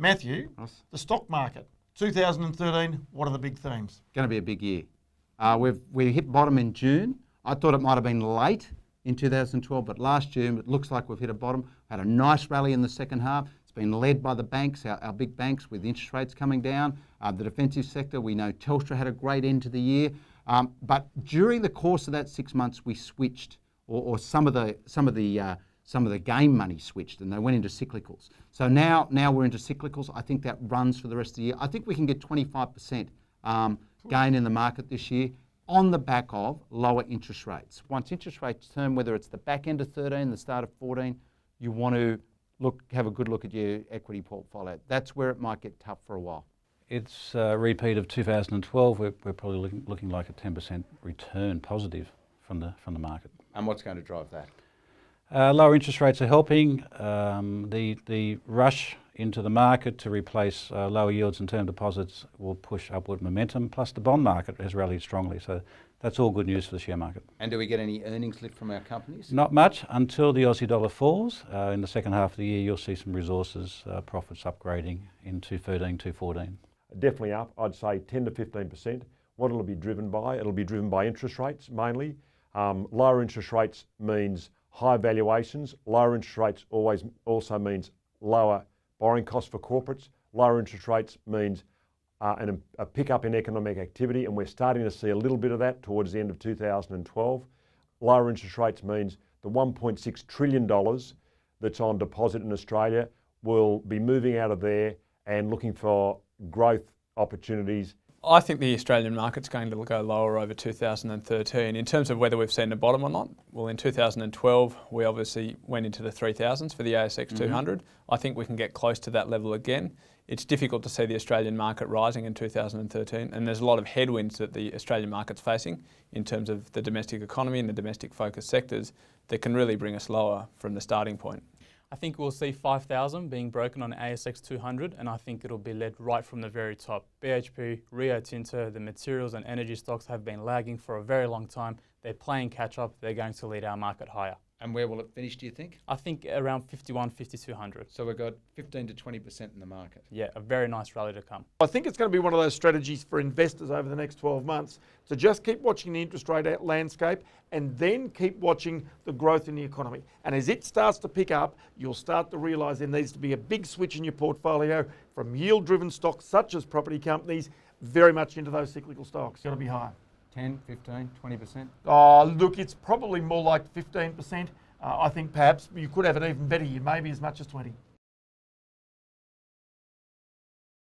Matthew, Ross? the stock market, 2013, what are the big themes? Going to be a big year. We hit bottom in June. I thought it might have been late in 2012, but last June it looks like we've hit a bottom. Had a nice rally in the second half. It's been led by the banks, our big banks, with interest rates coming down. The defensive sector, we know Telstra had a great end to the year. But during the course of that 6 months, we switched, or some of the game money switched, and they went into cyclicals. So now we're into cyclicals. I think that runs for the rest of the year. I think we can get 25% gain in the market this year on the back of lower interest rates. Once interest rates turn, whether it's the back end of 13, the start of 14, you want to have a good look at your equity portfolio. That's where it might get tough for a while. It's a repeat of 2012. We're probably looking like a 10% return positive from the market. And what's going to drive that? Lower interest rates are helping. The rush into the market to replace lower yields and term deposits will push upward momentum. Plus the bond market has rallied strongly. So that's all good news for the share market. And do we get any earnings lift from our companies? Not much until the Aussie dollar falls. In the second half of the year, you'll see some resources profits upgrading in 2013, 2014. Definitely up, I'd say 10 to 15%. What it'll be driven by? It'll be driven by interest rates mainly. Lower interest rates means high valuations. Lower interest rates also means lower borrowing costs for corporates. Lower interest rates means a pickup in economic activity, and we're starting to see a little bit of that towards the end of 2012. Lower interest rates means the $1.6 trillion that's on deposit in Australia will be moving out of there and looking for growth opportunities. I think the Australian market's going to go lower over 2013. In terms of whether we've seen a bottom or not, well, in 2012, we obviously went into the 3000s for the ASX 200. I think we can get close to that level again. It's difficult to see the Australian market rising in 2013, and there's a lot of headwinds that the Australian market's facing in terms of the domestic economy and the domestic focused sectors that can really bring us lower from the starting point. I think we'll see 5,000 being broken on ASX 200, and I think it'll be led right from the very top. BHP, Rio Tinto, the materials and energy stocks have been lagging for a very long time. They're playing catch up. They're going to lead our market higher. And where will it finish, do you think? I think around 51, 5,200. So we've got 15 to 20% in the market. Yeah, a very nice rally to come. I think it's going to be one of those strategies for investors over the next 12 months to just keep watching the interest rate landscape and then keep watching the growth in the economy. And as it starts to pick up, you'll start to realise there needs to be a big switch in your portfolio from yield-driven stocks such as property companies very much into those cyclical stocks. It's got to be higher. 10, 15, 20%? Oh, look, it's probably more like 15%. I think perhaps you could have an even better year, maybe as much as 20.